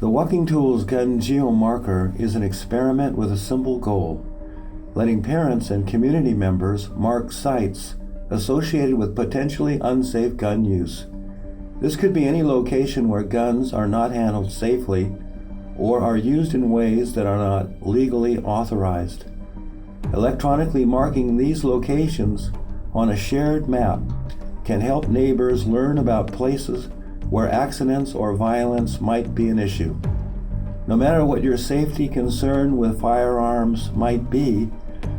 The Walking Tools Gun Geo Marker is an experiment with a simple goal, letting parents and community members mark sites associated with potentially unsafe gun use. This could be any location where guns are not handled safely or are used in ways that are not legally authorized. Electronically marking these locations on a shared map can help neighbors learn about places where accidents or violence might be an issue. No matter what your safety concern with firearms might be,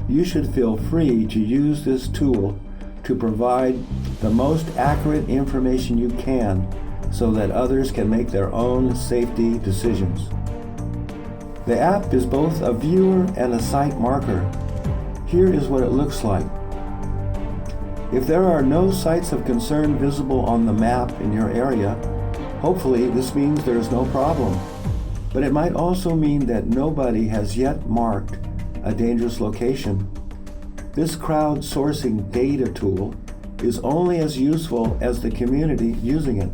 you should feel free to use this tool to provide the most accurate information you can so that others can make their own safety decisions. The app is both a viewer and a site marker. Here is what it looks like. If there are no sites of concern visible on the map in your area, hopefully this means there is no problem. But it might also mean that nobody has yet marked a dangerous location. This crowdsourcing data tool is only as useful as the community using it.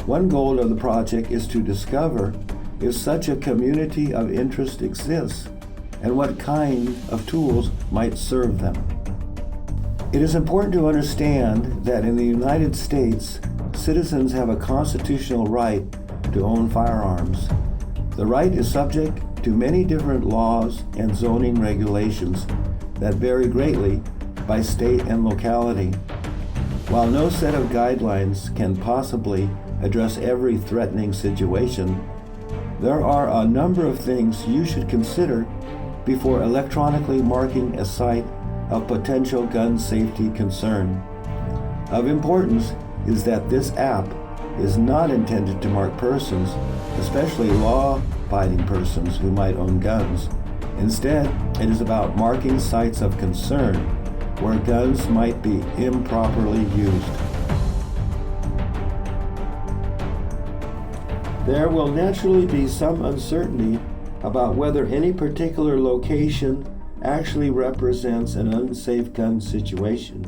One goal of the project is to discover if such a community of interest exists and what kind of tools might serve them. It is important to understand that in the United States, citizens have a constitutional right to own firearms. The right is subject to many different laws and zoning regulations that vary greatly by state and locality. While no set of guidelines can possibly address every threatening situation, there are a number of things you should consider before electronically marking a site of potential gun safety concern. Of importance is that this app is not intended to mark persons, especially law-abiding persons who might own guns. Instead, it is about marking sites of concern where guns might be improperly used. There will naturally be some uncertainty about whether any particular location actually represents an unsafe gun situation.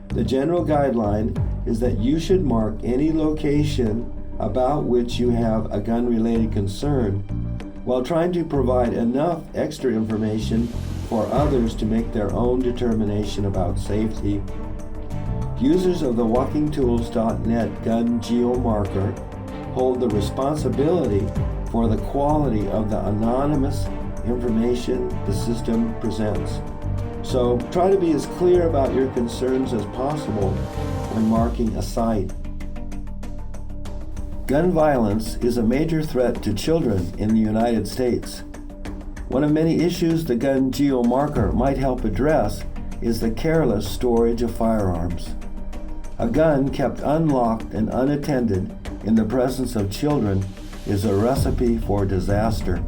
The general guideline is that you should mark any location about which you have a gun-related concern while trying to provide enough extra information for others to make their own determination about safety. Users of the WalkingTools.net Gun Geo Marker hold the responsibility for the quality of the anonymous information the system presents. So try to be as clear about your concerns as possible when marking a site. Gun violence is a major threat to children in the United States. One of many issues the Gun Geo Marker might help address is the careless storage of firearms. A gun kept unlocked and unattended in the presence of children is a recipe for disaster.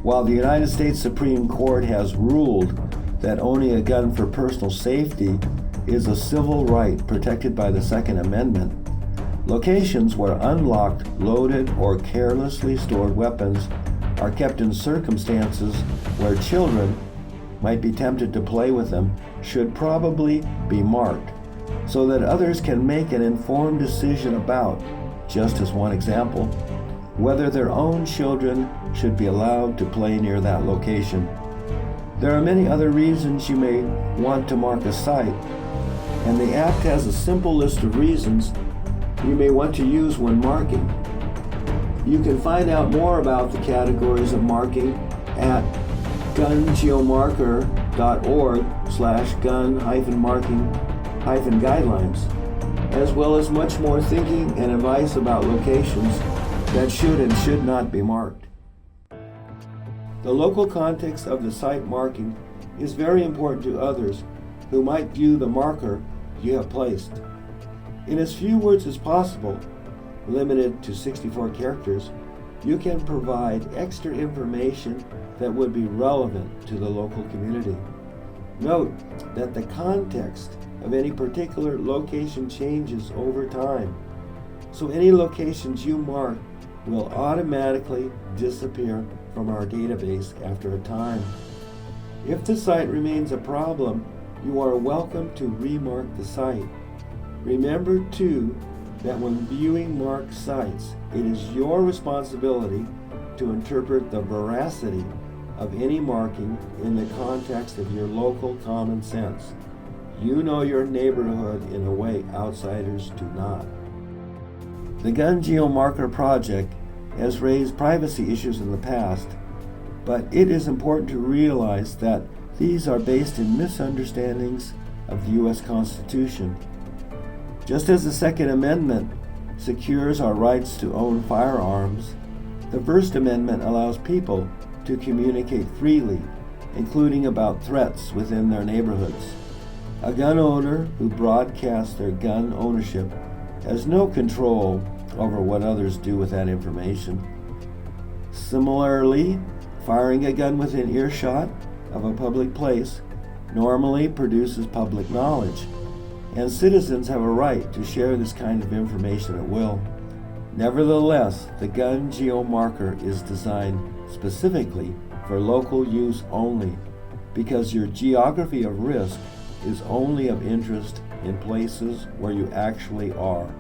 While the United States Supreme Court has ruled that owning a gun for personal safety is a civil right protected by the Second Amendment, locations where unlocked, loaded, or carelessly stored weapons are kept in circumstances where children might be tempted to play with them should probably be marked so that others can make an informed decision about, just as one example, whether their own children should be allowed to play near that location. There are many other reasons you may want to mark a site, and the app has a simple list of reasons you may want to use when marking. You can find out more about the categories of marking at gungeomarker.org/gun-marking-guidelines, as well as much more thinking and advice about locations that should and should not be marked. The local context of the site marking is very important to others who might view the marker you have placed. In as few words as possible, limited to 64 characters, you can provide extra information that would be relevant to the local community. Note that the context of any particular location changes over time, so any locations you mark will automatically disappear from our database after a time. If the site remains a problem, you are welcome to remark the site. Remember, too, that when viewing marked sites, it is your responsibility to interpret the veracity of any marking in the context of your local common sense. You know your neighborhood in a way outsiders do not. The Gun Geo Marker project has raised privacy issues in the past, but it is important to realize that these are based in misunderstandings of the U.S. Constitution. Just as the Second Amendment secures our rights to own firearms, the First Amendment allows people to communicate freely, including about threats within their neighborhoods. A gun owner who broadcasts their gun ownership has no control over what others do with that information. Similarly, firing a gun within earshot of a public place normally produces public knowledge, and citizens have a right to share this kind of information at will. Nevertheless, the Gun Geo Marker is designed specifically for local use only, because your geography of risk is only of interest in places where you actually are.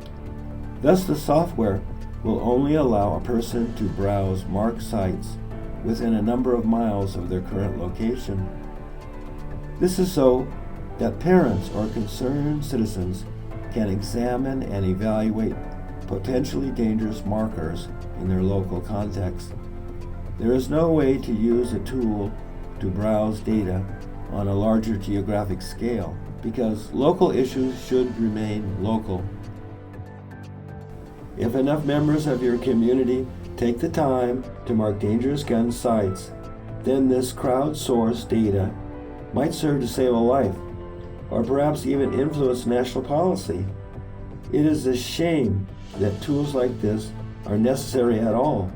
Thus, the software will only allow a person to browse marked sites within a number of miles of their current location. This is so that parents or concerned citizens can examine and evaluate potentially dangerous markers in their local context. There is no way to use a tool to browse data on a larger geographic scale, because local issues should remain local. If enough members of your community take the time to mark dangerous gun sites, then this crowdsourced data might serve to save a life, or perhaps even influence national policy. It is a shame that tools like this are necessary at all,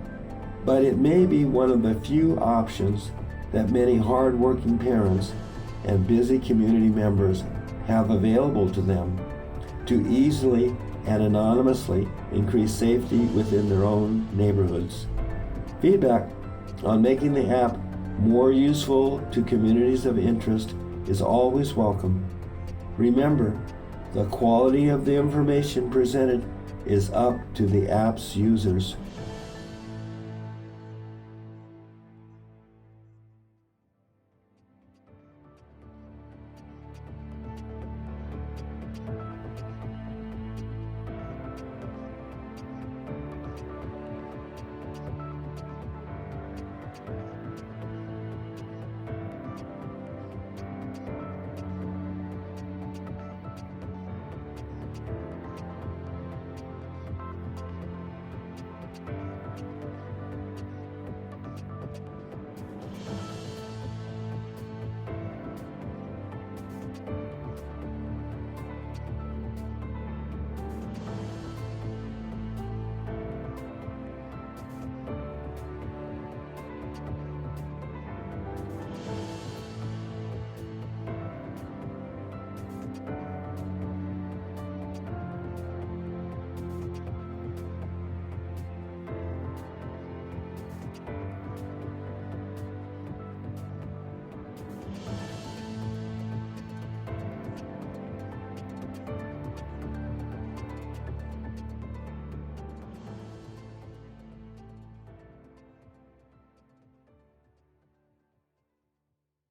but it may be one of the few options that many hard-working parents and busy community members have available to them to easily and anonymously increase safety within their own neighborhoods. Feedback on making the app more useful to communities of interest is always welcome. Remember, the quality of the information presented is up to the app's users.